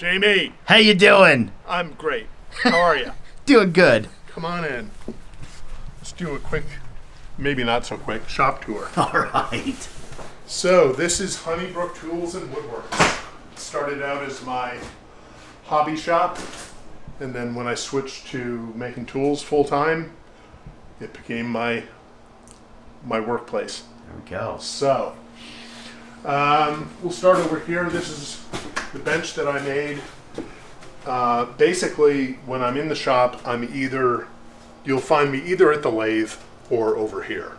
Jamie, How you doing? I'm great. How are you? Doing good. Come on in. Let's do a quick, maybe not so quick, shop tour. All right. So this is Brook Tools and Woodworks. It started out as my hobby shop, and then when I switched to making tools full time, it became my workplace. There we go. So we'll start over here. This is the bench that I made. Basically, when I'm in the shop, you'll find me either at the lathe or over here.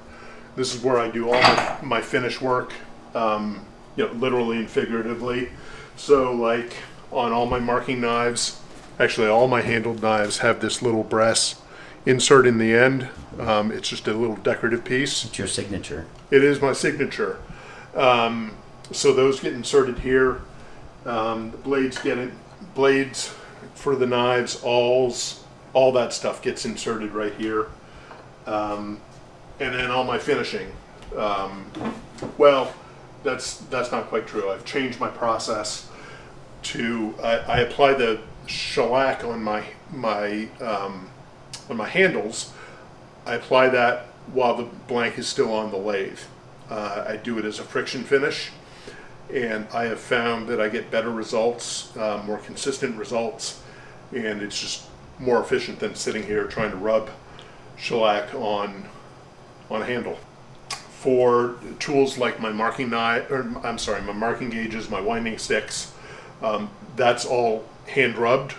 This is where I do all my finish work, literally and figuratively. So like on all my marking knives, actually all my handled knives have this little brass insert in the end. It's just a little decorative piece. It's your signature. It is my signature. So those get inserted here. The blades for the knives, all that stuff gets inserted right here. And then all my finishing. Well, that's not quite true. I've changed my process to I apply the shellac on my handles. I apply that while the blank is still on the lathe. I do it as a friction finish, and I have found that I get better results, more consistent results, and it's just more efficient than sitting here trying to rub shellac on a handle. For tools like my marking my marking gauges, my winding sticks, that's all hand rubbed.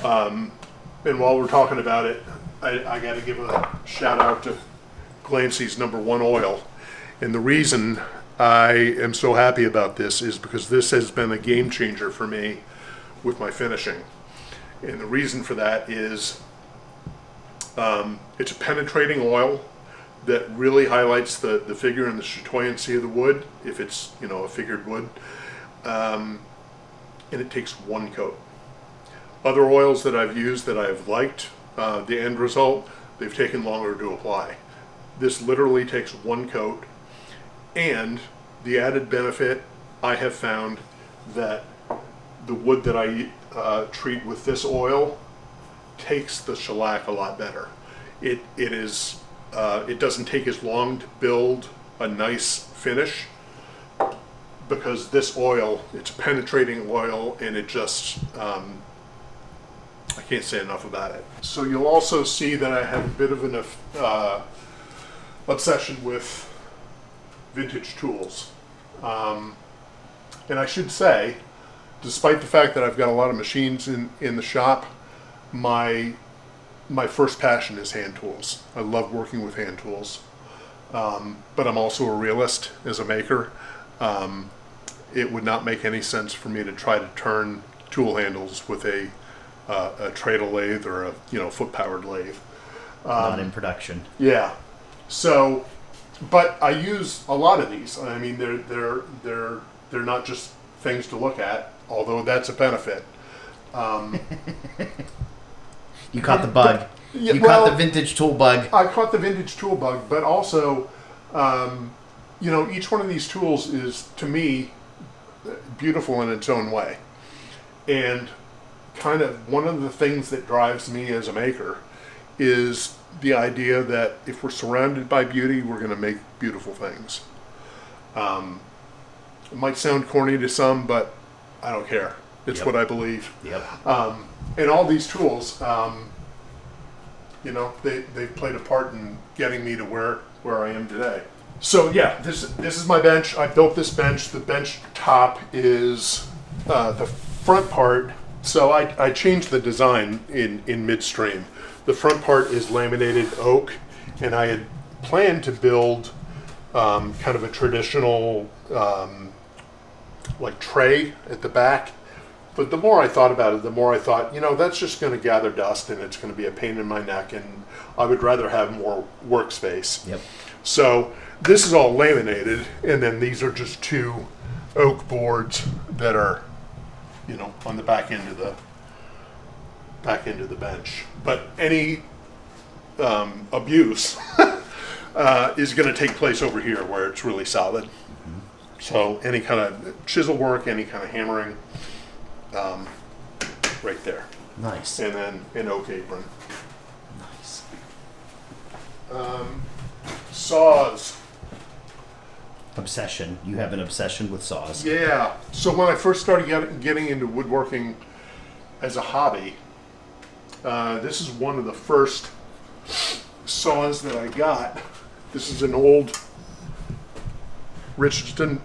And while we're talking about it, I got to give a shout out to Glancy's number 1 oil. And the reason I am so happy about this is because this has been a game changer for me with my finishing. And the reason for that is it's a penetrating oil that really highlights the figure and the chatoyancy of the wood, if it's a figured wood. And it takes 1 coat. Other oils that I've used that I've liked, the end result, they've taken longer to apply. This literally takes 1 coat, and the added benefit, I have found that the wood that I treat with this oil takes the shellac a lot better. It doesn't take as long to build a nice finish, because this oil, it's a penetrating oil, and it just I can't say enough about it. So you'll also see that I have a bit of an obsession with vintage tools. And I should say, despite the fact that I've got a lot of machines in the shop, my first passion is hand tools. I love working with hand tools. But I'm also a realist as a maker. It would not make any sense for me to try to turn tool handles with a treadle lathe or a foot powered lathe. Not in production. Yeah. So, but I use a lot of these. I mean, they're not just things to look at, although that's a benefit. You caught the bug. You caught the vintage tool bug. I caught the vintage tool bug, but also, each one of these tools is, to me, beautiful in its own way. And kind of one of the things that drives me as a maker is the idea that if we're surrounded by beauty, we're going to make beautiful things. It might sound corny to some, but I don't care. It's what I believe. Yep. And all these tools, they've played a part in getting me to where I am today. So yeah, this is my bench. I built this bench. The bench top is the front part. So I changed the design in midstream. The front part is laminated oak, and I had planned to build kind of a traditional like tray at the back. But the more I thought about it, the more I thought, that's just going to gather dust and it's going to be a pain in my neck, and I would rather have more workspace. Yep. So this is all laminated, and then these are just 2 oak boards that are, on the back end of the bench. But any abuse is going to take place over here where it's really solid. So any kind of chisel work, any kind of hammering, right there. Nice. And then an oak apron. Nice. Saws. Obsession. You have an obsession with saws. Yeah. So when I first started getting into woodworking as a hobby, this is one of the first saws that I got. This is an old Richardson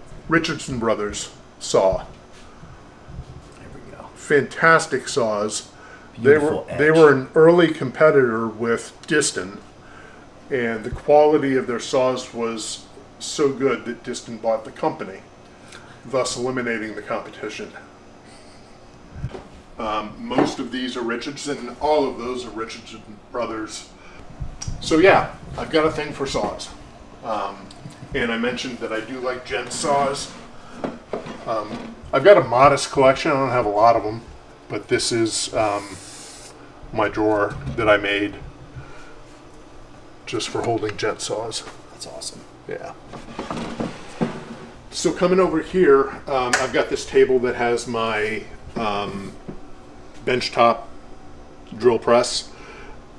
Brothers saw. There we go. Fantastic saws. Beautiful They edge. were an early competitor with Diston, and the quality of their saws was so good that Diston bought the company, thus eliminating the competition. Most of these are Richardson, all of those are Richardson Brothers. So yeah, I've got a thing for saws. And I mentioned that I do like gent saws. I've got a modest collection, I don't have a lot of them, but this is my drawer that I made just for holding gent saws. That's awesome. Yeah. So coming over here, I've got this table that has my benchtop drill press.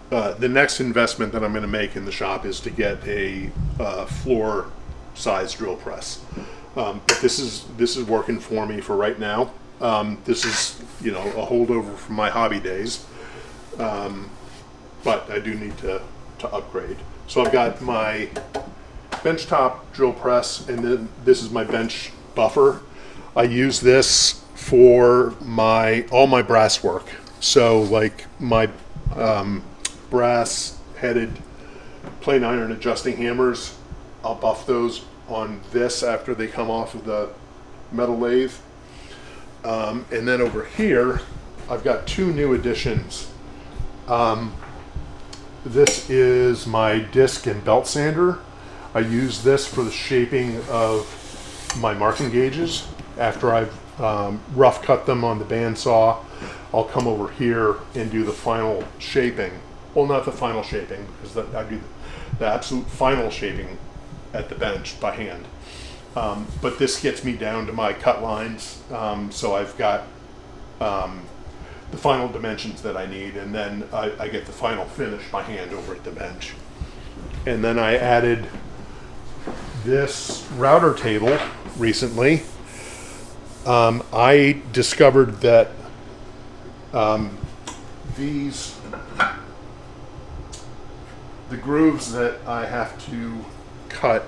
The next investment that I'm going to make in the shop is to get a floor size drill press. But this is working for me for right now. This is a holdover from my hobby days, but I do need to upgrade. So I've got my benchtop drill press, and then this is my bench buffer. I use this for all my brass work. So like my brass headed plain iron adjusting hammers, I'll buff those on this after they come off of the metal lathe. And then over here, I've got two new additions. This is my disc and belt sander. I use this for the shaping of my marking gauges. After I've rough cut them on the bandsaw, I'll come over here and do the final shaping. Well, not the final shaping, because I do the absolute final shaping at the bench by hand. But this gets me down to my cut lines, so I've got the final dimensions that I need, and then I get the final finish by hand over at the bench. And then I added this router table recently. I discovered that the grooves that I have to cut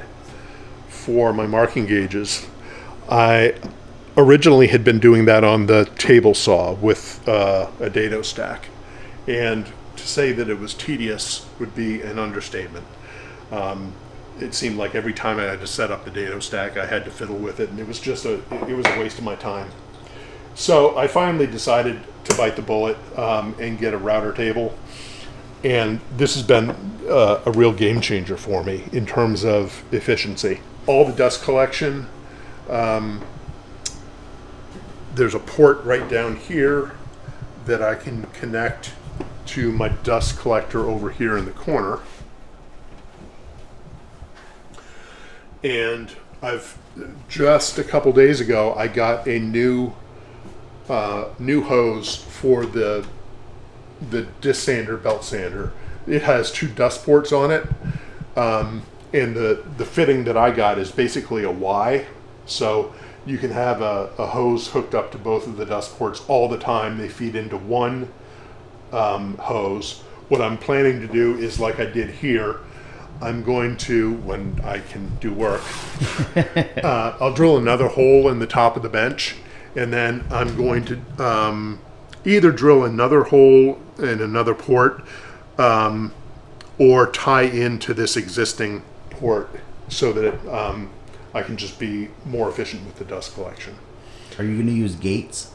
for my marking gauges, I originally had been doing that on the table saw with a dado stack, and to say that it was tedious would be an understatement. It seemed like every time I had to set up the dado stack, I had to fiddle with it, and it was just a waste of my time. So I finally decided to bite the bullet and get a router table, and this has been a real game changer for me in terms of efficiency. All the dust collection, there's a port right down here that I can connect to my dust collector over here in the corner. And I've just a couple days ago, I got a new hose for the disc sander, belt sander. It has two dust ports on it, and the fitting that I got is basically a Y, so you can have a hose hooked up to both of the dust ports all the time. They feed into one hose. What I'm planning to do is, like I did here, I'm going to, when I can do work, I'll drill another hole in the top of the bench, and then I'm going to either drill another hole in another port or tie into this existing port so that I can just be more efficient with the dust collection. Are you going to use gates?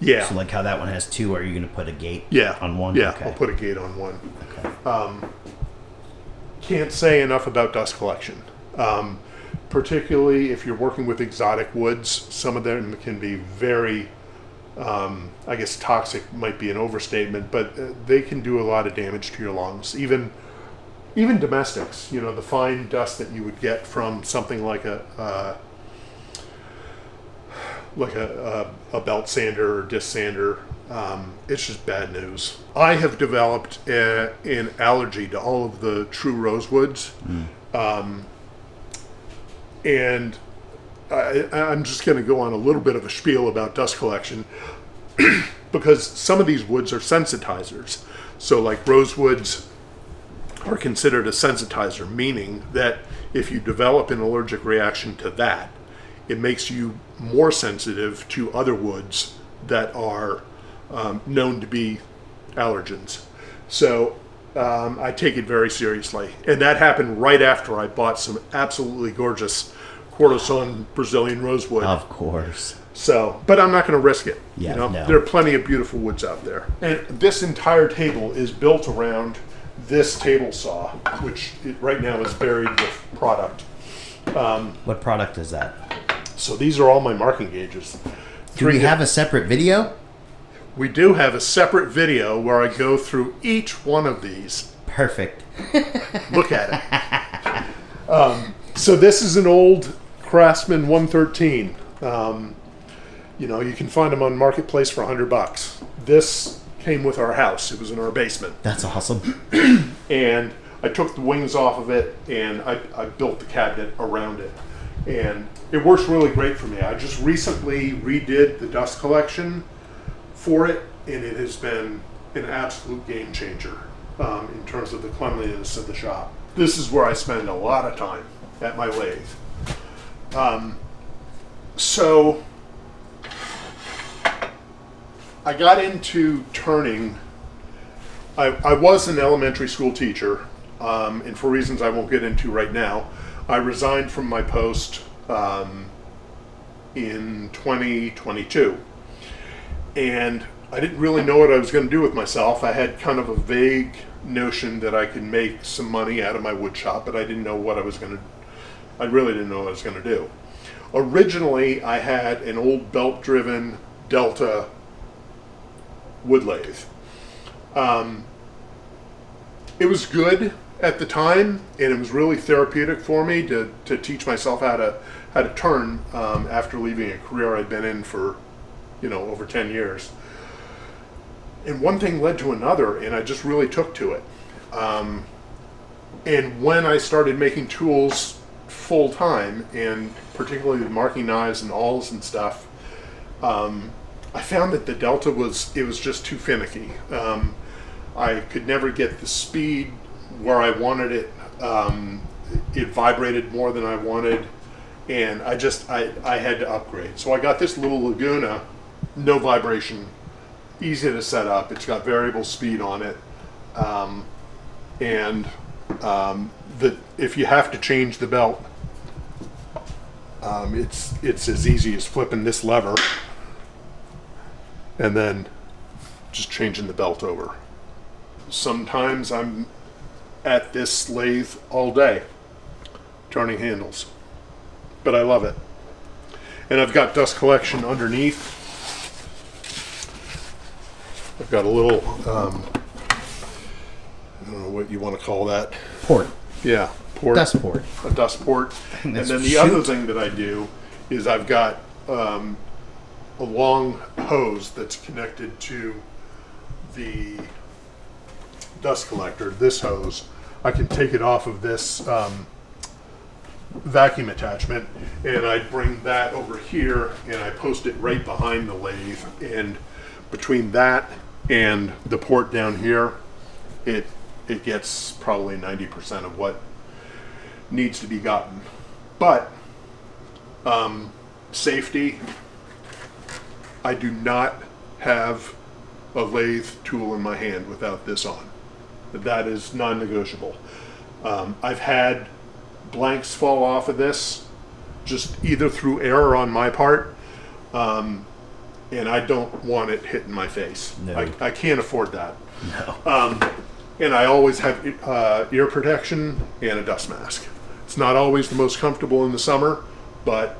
Yeah. So like how that one has two, are you going to put a gate on one? Yeah, okay. I'll put a gate on one. Okay. Can't say enough about dust collection. Particularly if you're working with exotic woods, some of them can be very, I guess toxic might be an overstatement, but they can do a lot of damage to your lungs. Even domestics, the fine dust that you would get from something like like a belt sander or disc sander, it's just bad news. I have developed an allergy to all of the true rosewoods. And I'm just going to go on a little bit of a spiel about dust collection because some of these woods are sensitizers. So like rosewoods are considered a sensitizer, meaning that if you develop an allergic reaction to that, it makes you more sensitive to other woods that are known to be allergens. So I take it very seriously. And that happened right after I bought some absolutely gorgeous Cortison Brazilian rosewood. Of course. So, but I'm not going to risk it. Yeah, you know, no. there are plenty of beautiful woods out there. And this entire table is built around this table saw, which right now is buried with product. What product is that? So these are all my marking gauges. Do we have a separate video? We do have a separate video where I go through each one of these. Perfect. Look at it. So this is an old Craftsman 113. You know, you can find them on Marketplace for $100. This came with our house. It was in our basement. That's awesome. And I took the wings off of it and I built the cabinet around it. And it works really great for me. I just recently redid the dust collection for it, and it has been an absolute game changer in terms of the cleanliness of the shop. This is where I spend a lot of time at my lathe. So I got into turning. I was an elementary school teacher, and for reasons I won't get into right now, I resigned from my post in 2022. And I didn't really know what I was going to do with myself. I had kind of a vague notion that I could make some money out of my wood shop, but I didn't know what I was going to, I really didn't know what I was going to do. Originally, I had an old belt-driven Delta wood lathe. It was good at the time, and it was really therapeutic for me to teach myself how to turn after leaving a career I'd been in for, over 10 years. And one thing led to another, and I just really took to it. And when I started making tools full time, and particularly the marking knives and awls and stuff, I found that the Delta was just too finicky. I could never get the speed where I wanted it. It vibrated more than I wanted, and I had to upgrade. So I got this little Laguna, no vibration, easy to set up. It's got variable speed on it, and if you have to change the belt, it's as easy as flipping this lever and then just changing the belt over. Sometimes I'm at this lathe all day turning handles, but I love it. And I've got dust collection underneath. I've got a little, I don't know what you want to call that. Port. Yeah, port. Dust port. A dust port. And That's then the other thing that I do is I've got a long hose that's connected to the dust collector. This hose, I can take it off of this vacuum attachment, and I bring that over here and I post it right behind the lathe, and between that and the port down here, it gets probably 90% of what needs to be gotten. But safety, I do not have a lathe tool in my hand without this on. That is non-negotiable. I've had blanks fall off of this, just either through error on my part, and I don't want it hitting my face. No. I can't afford that. No. And I always have ear protection and a dust mask. It's not always the most comfortable in the summer, but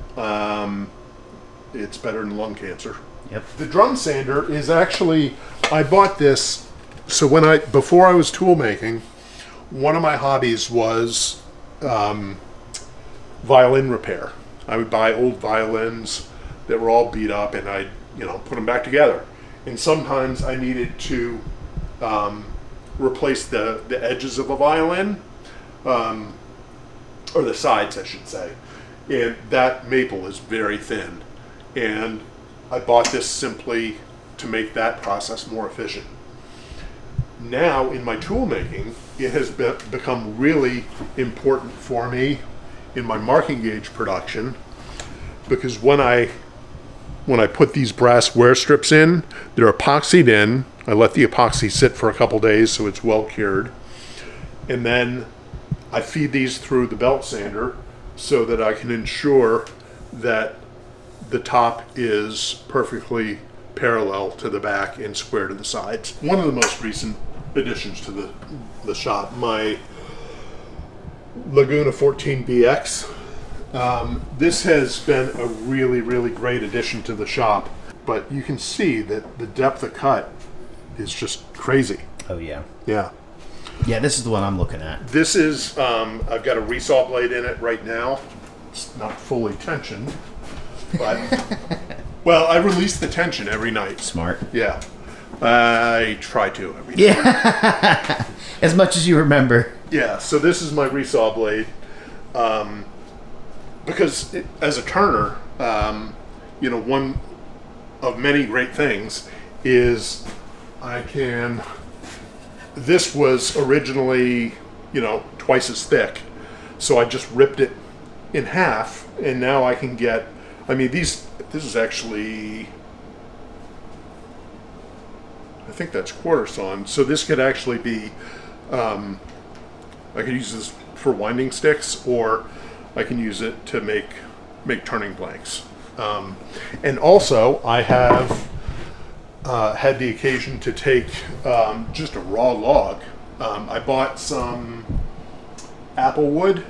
it's better than lung cancer. Yep. The drum sander is actually, I bought this, so before I was tool making, one of my hobbies was violin repair. I would buy old violins that were all beat up, and I, put them back together. And sometimes I needed to replace the edges of a violin, or the sides, I should say. And that maple is very thin. And I bought this simply to make that process more efficient. Now, in my tool making, it has become really important for me in my marking gauge production, because when I put these brass wear strips in, they're epoxied in. I let the epoxy sit for a couple days so it's well cured. And then I feed these through the belt sander so that I can ensure that the top is perfectly parallel to the back and square to the sides. One of the most recent additions to the shop, my Laguna 14BX. This has been a really, really great addition to the shop, but you can see that the depth of cut is just crazy. Oh yeah. Yeah. Yeah, this is the one I'm looking at. This is, I've got a resaw blade in it right now. It's not fully tensioned, but, well, I release the tension every night. Smart. Yeah. I try to every night. Yeah. As much as you remember. Yeah, so this is my resaw blade. Because as a turner, one of many great things is this was originally, twice as thick. So I just ripped it in half, and now I can get, this is actually, I think that's quarter sawn. So this could actually be, I could use this for winding sticks, or I can use it to make turning blanks. And also I have had the occasion to take just a raw log. I bought some apple wood,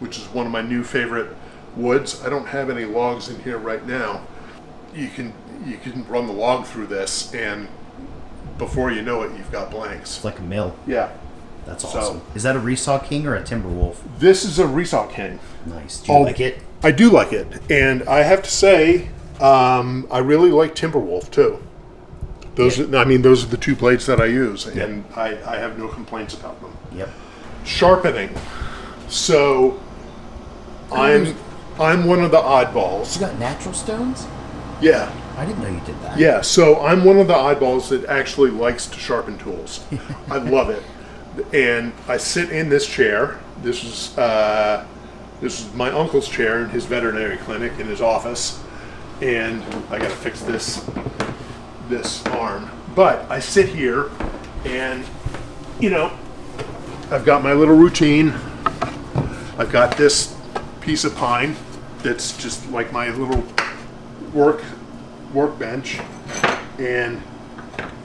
which is one of my new favorite woods. I don't have any logs in here right now. You can run the log through this, and before you know it, you've got blanks. It's like a mill. Yeah. That's awesome. Is that a Resaw King or a Timberwolf? This is a Resaw King. Nice. Do you like it? I do like it, and I have to say, I really like Timberwolf too. Those are the two blades that I use, and I have no complaints about them. Yep. Sharpening. So, I'm one of the oddballs. You got natural stones? Yeah. I didn't know you did that. Yeah. So I'm one of the oddballs that actually likes to sharpen tools. I love it, and I sit in this chair. This is my uncle's chair in his veterinary clinic in his office, and I got to fix this arm. But I sit here, and I've got my little routine. I've got this piece of pine that's just like my little workbench, and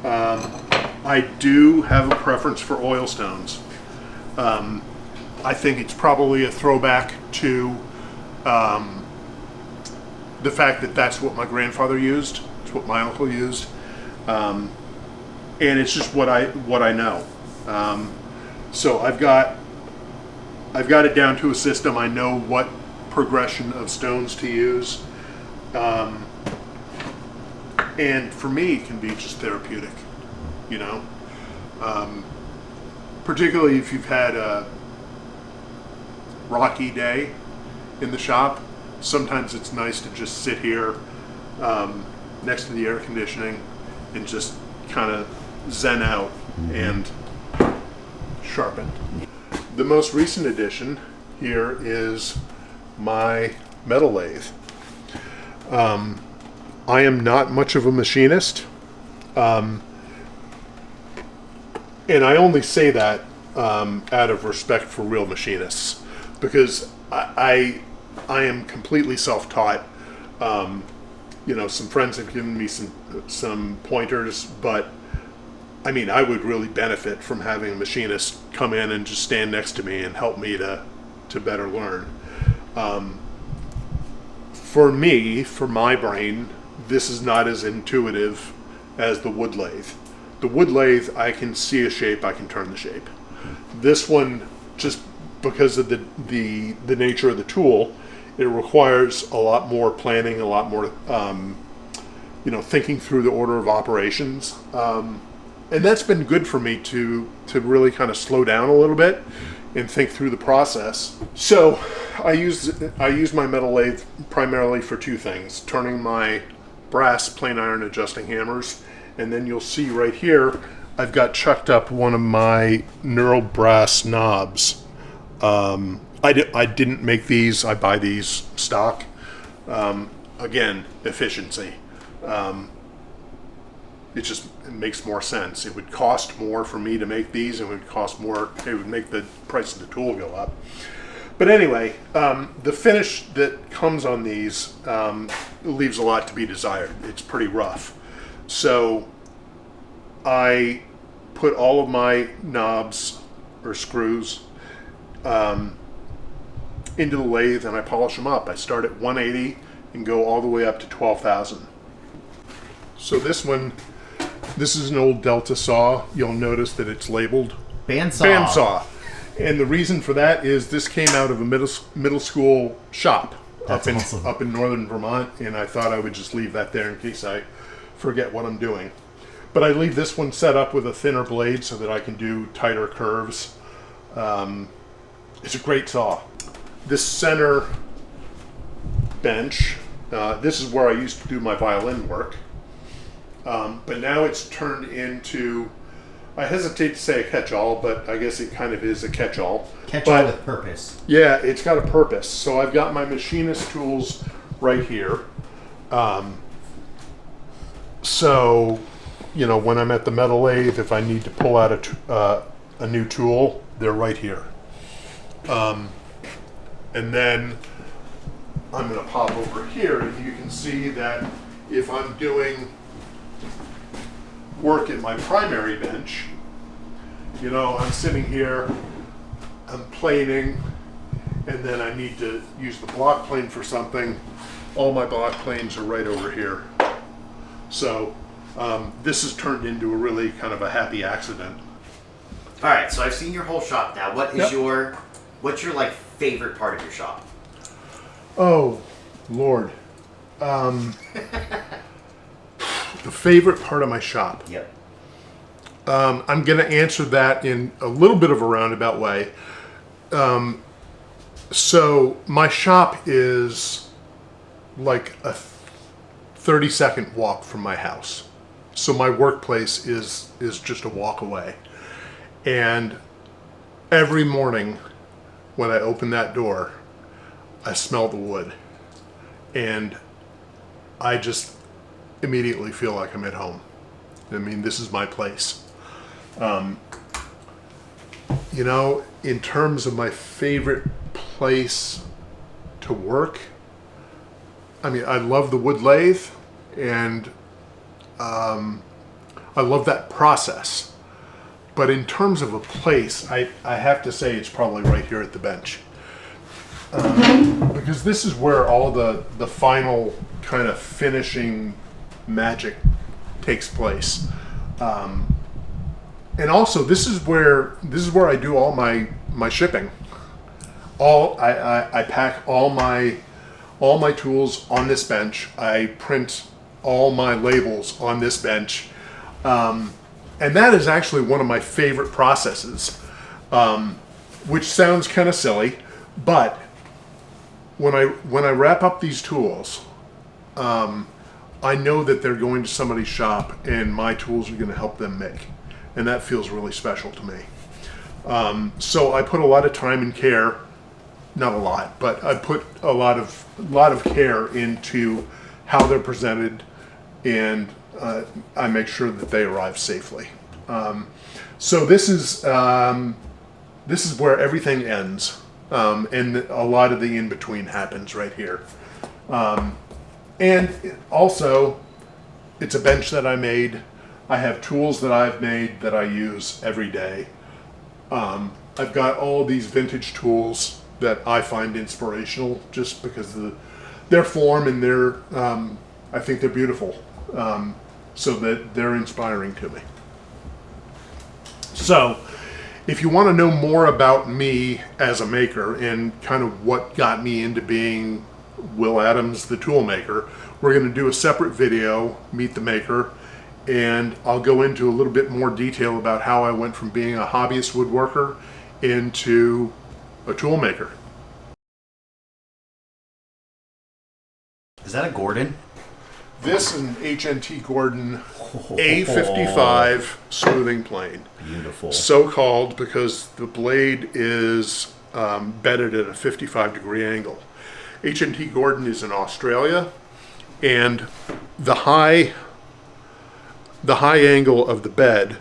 I do have a preference for oil stones. I think it's probably a throwback to the fact that that's what my grandfather used. It's what my uncle used, and it's just what I know. So I've got it down to a system. I know what progression of stones to use, and for me, it can be just therapeutic. Particularly if you've had a rocky day in the shop, sometimes it's nice to just sit here next to the air conditioning and just kind of zen out and sharpen. The most recent addition here is my metal lathe. I am not much of a machinist, and I only say that out of respect for real machinists, because I am completely self-taught. Some friends have given me some pointers, but I would really benefit from having a machinist come in and just stand next to me and help me to better learn. For me, for my brain, this is not as intuitive as the wood lathe. The wood lathe, I can see a shape, I can turn the shape. This one, just because of the nature of the tool, It requires a lot more planning, a lot more, thinking through the order of operations. And that's been good for me to really kind of slow down a little bit and think through the process. So I use my metal lathe primarily for two things: turning my brass plain iron adjusting hammers, and then you'll see right here I've got chucked up one of my knurled brass knobs. I didn't make these. I buy these stock. Again, efficiency. It makes more sense. It would cost more for me to make these, and it would cost more. It would make the price of the tool go up. But anyway, the finish that comes on these leaves a lot to be desired. It's pretty rough. So I put all of my knobs or screws into the lathe, and I polish them up. I start at 180 and go all the way up to 12,000. So this is an old Delta saw. You'll notice that it's labeled bandsaw. And the reason for that is this came out of a middle school shop up in northern Vermont, and I thought I would just leave that there in case I forget what I'm doing. But I leave this one set up with a thinner blade so that I can do tighter curves. It's a great saw. This center bench, this is where I used to do my violin work. But now it's turned into, I hesitate to say a catch-all, but I guess it kind of is a catch-all. Catch-all with purpose. Yeah, it's got a purpose. So I've got my machinist tools right here. So, when I'm at the metal lathe, if I need to pull out a new tool, they're right here. And then I'm going to pop over here, and you can see that if I'm doing work at my primary bench, I'm sitting here, I'm planing, and then I need to use the block plane for something. All my block planes are right over here. So this has turned into a really kind of a happy accident. All right, so I've seen your whole shop now. What's your like favorite part of your shop? Oh, Lord. The favorite part of my shop. Yep. I'm going to answer that in a little bit of a roundabout way. So my shop is like a 30-second walk from my house. So my workplace is just a walk away. And every morning when I open that door, I smell the wood. And I just immediately feel like I'm at home. I mean, this is my place. In terms of my favorite place to work, I mean, I love the wood lathe, and I love that process. But in terms of a place, I have to say it's probably right here at the bench. Because this is where all the final kind of finishing magic takes place. And also this is where I do all my shipping. I pack all my tools on this bench. I print all my labels on this bench. And that is actually one of my favorite processes, which sounds kind of silly, but when I wrap up these tools, I know that they're going to somebody's shop and my tools are going to help them make, and that feels really special to me. So I put a lot of time and care, not a lot, but I put a lot of care into how they're presented, and I make sure that they arrive safely. So this is where everything ends, and a lot of the in-between happens right here. And also, it's a bench that I made. I have tools that I've made that I use every day. I've got all these vintage tools that I find inspirational just because of their form and I think they're beautiful. So that they're inspiring to me. So, if you want to know more about me as a maker and kind of what got me into being Will Adams, the tool maker. We're going to do a separate video, Meet the Maker, and I'll go into a little bit more detail about how I went from being a hobbyist woodworker into a tool maker. Is that a Gordon? This is an HNT Gordon A55 smoothing plane. Beautiful. So called because the blade is bedded at a 55-degree angle. HNT Gordon is in Australia, and the high angle of the bed,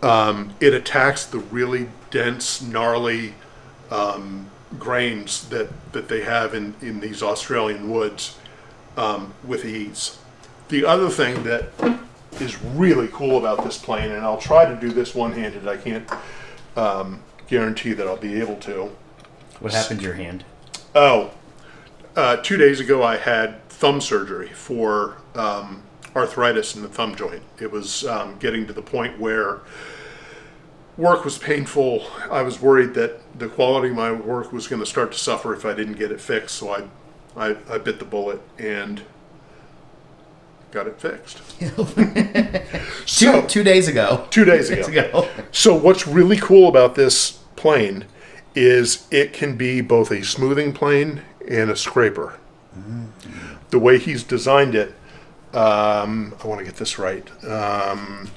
it attacks the really dense, gnarly grains that they have in these Australian woods with ease. The other thing that is really cool about this plane, and I'll try to do this one-handed, I can't guarantee that I'll be able to. What happened to your hand? 2 days ago I had thumb surgery for arthritis in the thumb joint. It was getting to the point where work was painful. I was worried that the quality of my work was going to start to suffer if I didn't get it fixed, so I bit the bullet and got it fixed. So, 2 days ago. 2 days ago. So what's really cool about this plane is it can be both a smoothing plane and a scraper. The way he's designed it, I want to get this right.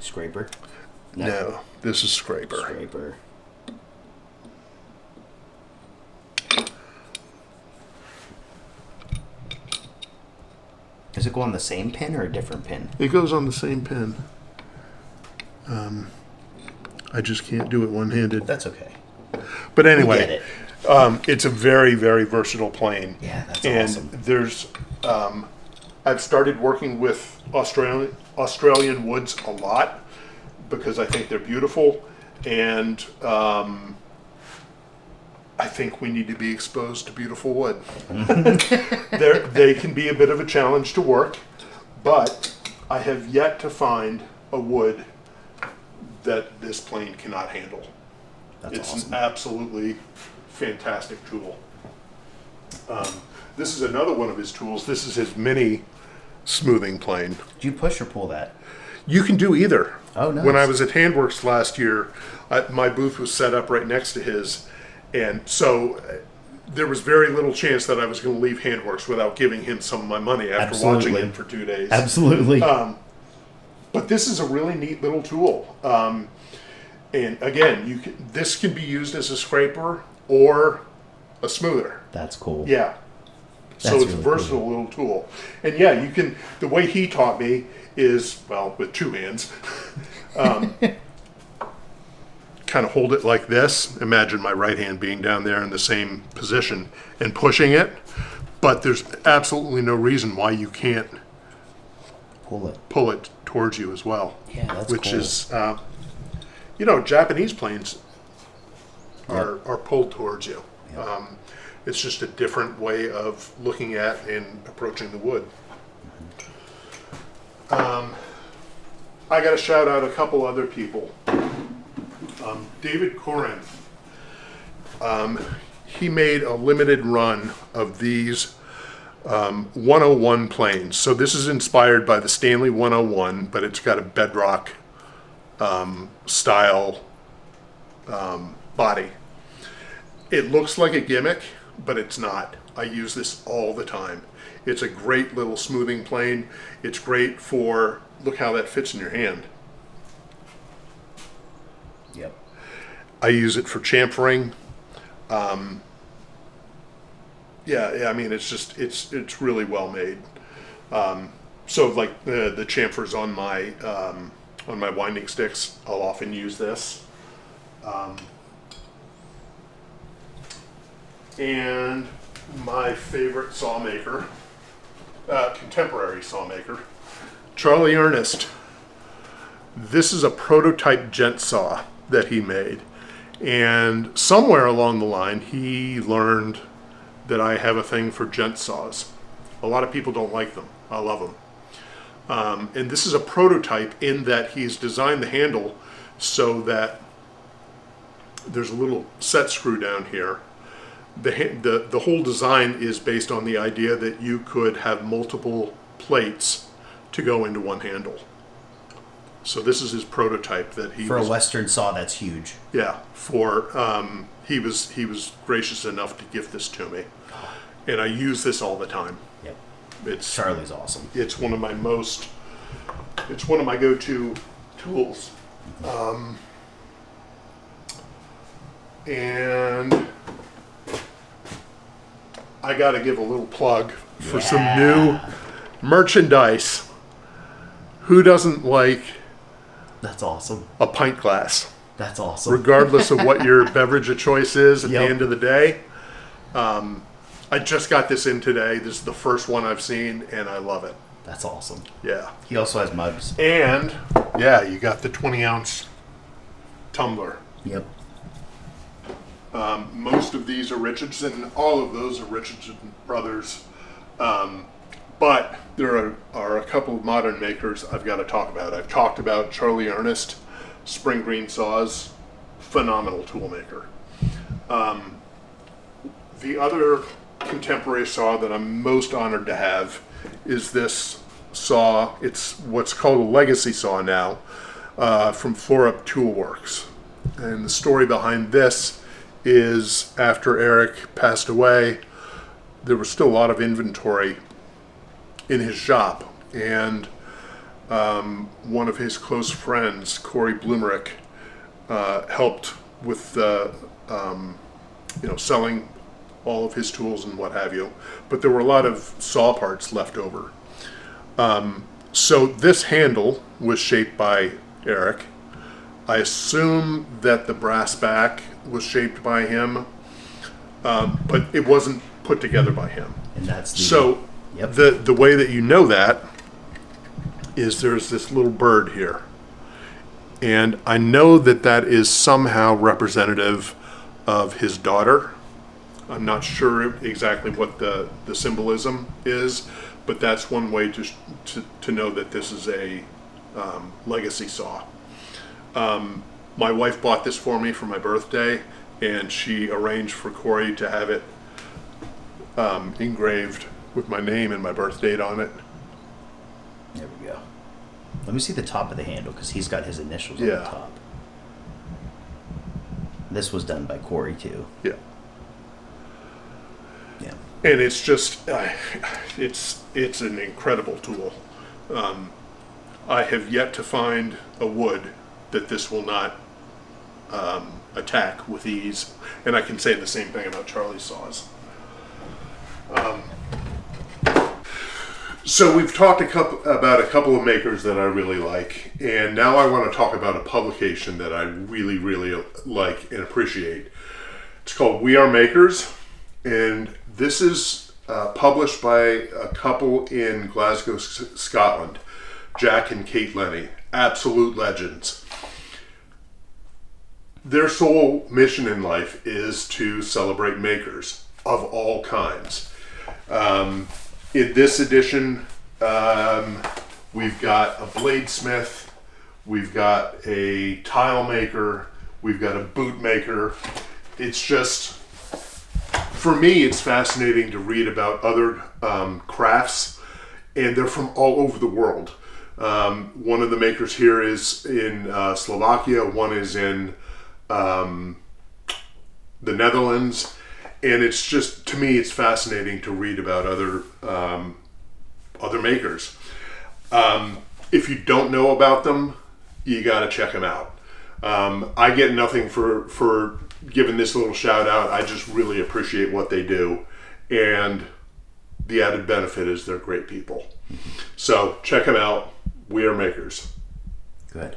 Scraper? No, this is scraper. Scraper. Does it go on the same pin or a different pin? It goes on the same pin. I just can't do it one-handed. That's okay. But anyway, We get it. It's a very, very versatile plane. Yeah, that's and awesome. There's, I've started working with Australian woods a lot because I think they're beautiful, and I think we need to be exposed to beautiful wood. They can be a bit of a challenge to work, but I have yet to find a wood that this plane cannot handle. It's awesome. an absolutely fantastic tool. This is another one of his tools. This is his mini smoothing plane. Did you push or pull that? You can do either. Oh, nice. When I was at Handworks last year, my booth was set up right next to his, and so there was very little chance that I was going to leave Handworks without giving him some of my money after watching him for 2 days. Absolutely. But this is a really neat little tool. And again, this can be used as a scraper or a smoother. That's cool. Yeah. So That's it's really a versatile little tool. And yeah, you can, the way he taught me is, well, with two hands, kind of hold it like this. Imagine my right hand being down there in the same position and pushing it. But there's absolutely no reason why you can't pull it towards you as well. Yeah, that's which cool. is, Japanese planes are pulled towards you. Yep. It's just a different way of looking at and approaching the wood. I got to shout out a couple other people. David Corinth, he made a limited run of these 101 planes. So this is inspired by the Stanley 101, but it's got a bedrock style body. It looks like a gimmick, but it's not. I use this all the time. It's a great little smoothing plane. It's great for, look how that fits in your hand. Yep. I use it for chamfering. Yeah, I mean, it's really well made. So like the chamfers on my winding sticks, I'll often use this. And my favorite saw maker, contemporary saw maker, Charlie Ernest. This is a prototype gent saw that he made. And somewhere along the line, he learned that I have a thing for gent saws. A lot of people don't like them. I love them. And this is a prototype in that he's designed the handle so that there's a little set screw down here the whole design is based on the idea that you could have multiple plates to go into one handle. So this is his prototype that he For a Western saw, that's huge. Yeah, he was gracious enough to gift this to me, and I use this all the time. Yep. Charlie's awesome. It's one of my go-to tools. And I got to give a little plug for some new merchandise. Who doesn't like That's awesome. a pint glass? That's awesome. Regardless of what your beverage of choice is at the end of the day. I just got this in today. This is the first one I've seen, and I love it. That's awesome. Yeah. He also has mugs. And, yeah, you got the 20-ounce tumbler. Yep. Most of these are Richardson. All of those are Richardson Brothers. But there are a couple of modern makers I've got to talk about. I've talked about Charlie Ernest, Spring Green Saws, phenomenal tool maker. The other contemporary saw that I'm most honored to have is this saw. It's what's called a legacy saw now, from Florup Tool Works. And the story behind this is after Eric passed away, there was still a lot of inventory in his shop, and one of his close friends, Corey Blumerick, helped with selling all of his tools and what have you. But there were a lot of saw parts left over. So this handle was shaped by Eric. I assume that the brass back was shaped by him, but it wasn't put together by him. And that's the way that you know that is there's this little bird here. And I know that is somehow representative of his daughter. I'm not sure exactly what the symbolism is, but that's one way to know that this is a legacy saw. My wife bought this for me for my birthday, and she arranged for Corey to have it engraved with my name and my birth date on it. There we go. Let me see the top of the handle, because he's got his initials on the top. This was done by Corey too. Yeah. Yeah. And it's just, it's an incredible tool. I have yet to find a wood that this will not attack with ease. And I can say the same thing about Charlie's saws. So we've talked about a couple of makers that I really like, and now I want to talk about a publication that I really, really like and appreciate. It's called We Are Makers, and this is published by a couple in Glasgow, Scotland, Jack and Kate Lenny, absolute legends. Their sole mission in life is to celebrate makers of all kinds. In this edition, we've got a bladesmith, we've got a tile maker, we've got a boot maker. It's just, for me, it's fascinating to read about other crafts, and they're from all over the world. One of the makers here is in Slovakia, one is in the Netherlands. And it's just, to me, it's fascinating to read about other makers. If you don't know about them, you got to check them out. I get nothing for giving this little shout out. I just really appreciate what they do, and the added benefit is they're great people. So check them out. We Are Makers. Good.